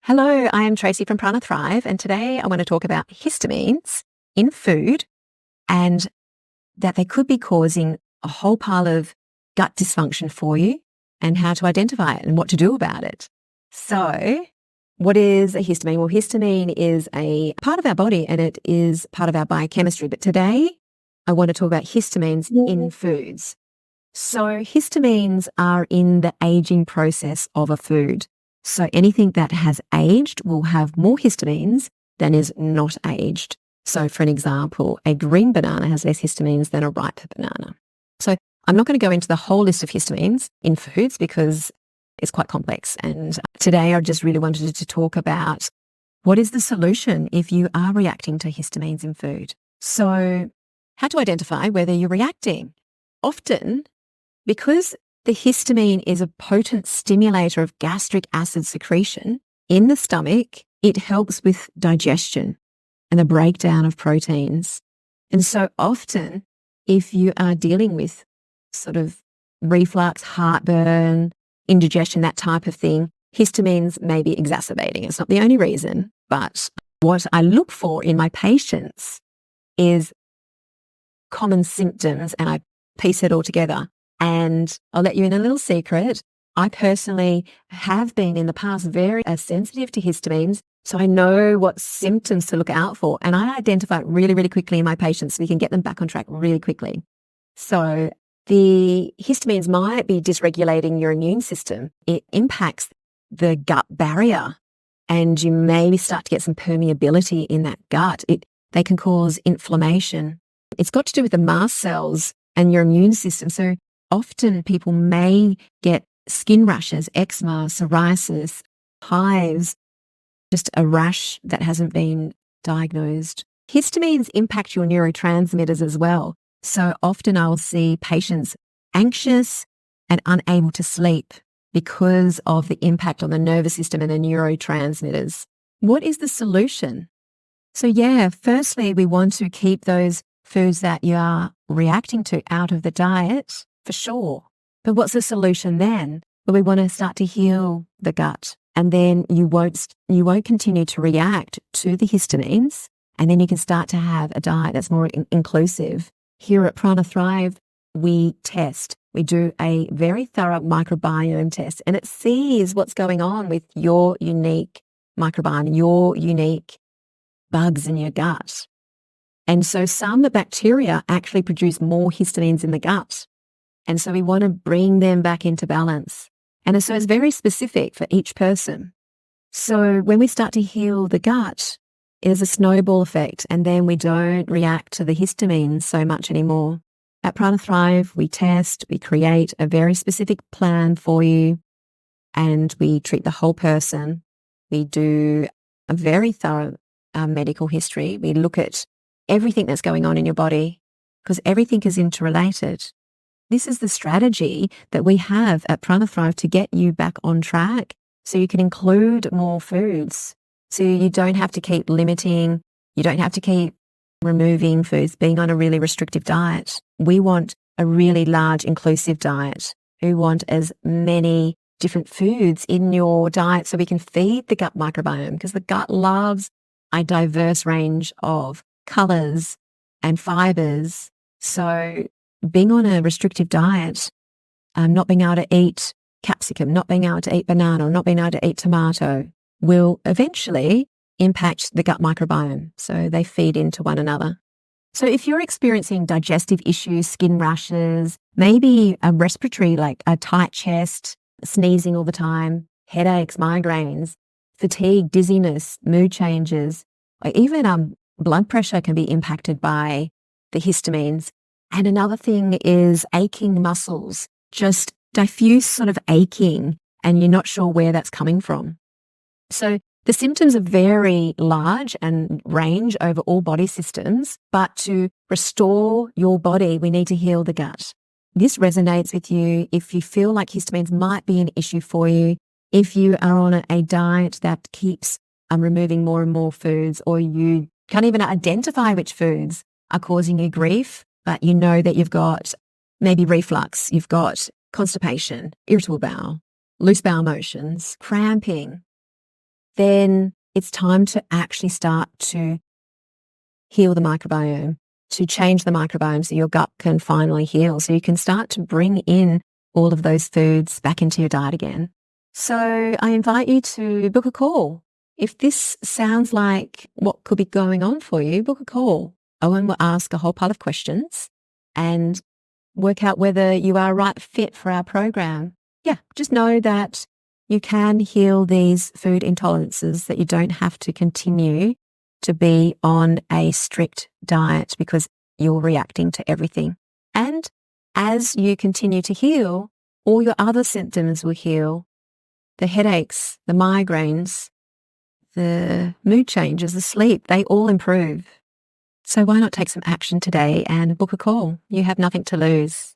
Hello, I am Tracy from PRANA THRIVE, and today I want to talk about histamines in food and that they could be causing a whole pile of gut dysfunction for you and how to identify it and what to do about it. So, what is a histamine? Well, histamine is a part of our body and it is part of our biochemistry. But today I want to talk about histamines in foods. So, histamines are in the aging process of a food. So anything that has aged will have more histamines than is not aged. So for an example, a green banana has less histamines than a ripe banana. So I'm not going to go into the whole list of histamines in foods because it's quite complex. And today I just really wanted to talk about what is the solution if you are reacting to histamines in food. So how to identify whether you're reacting. Often, because the histamine is a potent stimulator of gastric acid secretion in the stomach, it helps with digestion and the breakdown of proteins. And so often, if you are dealing with sort of reflux, heartburn, indigestion, that type of thing, histamines may be exacerbating. It's not the only reason, but what I look for in my patients is common symptoms, and I piece it all together. And I'll let you in a little secret. I personally have been in the past very sensitive to histamines, so I know what symptoms to look out for. And I identify it really, really quickly in my patients so we can get them back on track really quickly. So the histamines might be dysregulating your immune system. It impacts the gut barrier and you maybe start to get some permeability in that gut. They can cause inflammation. It's got to do with the mast cells and your immune system. So often people may get skin rashes, eczema, psoriasis, hives, just a rash that hasn't been diagnosed. Histamines impact your neurotransmitters as well. So often I'll see patients anxious and unable to sleep because of the impact on the nervous system and the neurotransmitters. What is the solution? So firstly, we want to keep those foods that you are reacting to out of the diet, for sure. But what's the solution then? Well, we want to start to heal the gut, and then you won't continue to react to the histamines, and then you can start to have a diet that's more inclusive. Here at PRANA THRIVE, we do a very thorough microbiome test, and it sees what's going on with your unique microbiome, your unique bugs in your gut. And so some bacteria actually produce more histamines in the gut. And so we want to bring them back into balance. And so it's very specific for each person. So when we start to heal the gut, there's a snowball effect, and then we don't react to the histamines so much anymore. At PRANA THRIVE, we test, we create a very specific plan for you, and we treat the whole person. We do a very thorough medical history. We look at everything that's going on in your body because everything is interrelated. This is the strategy that we have at PRANA THRIVE to get you back on track so you can include more foods. So you don't have to keep limiting, you don't have to keep removing foods, being on a really restrictive diet. We want a really large inclusive diet. We want as many different foods in your diet so we can feed the gut microbiome, because the gut loves a diverse range of colors and fibers. So being on a restrictive diet, not being able to eat capsicum, not being able to eat banana, or not being able to eat tomato will eventually impact the gut microbiome. So they feed into one another. So if you're experiencing digestive issues, skin rashes, maybe a respiratory, like a tight chest, sneezing all the time, headaches, migraines, fatigue, dizziness, mood changes, or even blood pressure can be impacted by the histamines. And another thing is aching muscles, just diffuse sort of aching, and you're not sure where that's coming from. So the symptoms are very large and range over all body systems, but to restore your body, we need to heal the gut. This resonates with you if you feel like histamines might be an issue for you, if you are on a diet that keeps removing more and more foods, or you can't even identify which foods are causing you grief, but you know that you've got maybe reflux, you've got constipation, irritable bowel, loose bowel motions, cramping, then it's time to actually start to heal the microbiome, to change the microbiome so your gut can finally heal, so you can start to bring in all of those foods back into your diet again. So I invite you to book a call. If this sounds like what could be going on for you, book a call. Owen will ask a whole pile of questions and work out whether you are a right fit for our program. Yeah, just know that you can heal these food intolerances, that you don't have to continue to be on a strict diet because you're reacting to everything. And as you continue to heal, all your other symptoms will heal. The headaches, the migraines, the mood changes, the sleep, they all improve. So why not take some action today and book a call? You have nothing to lose.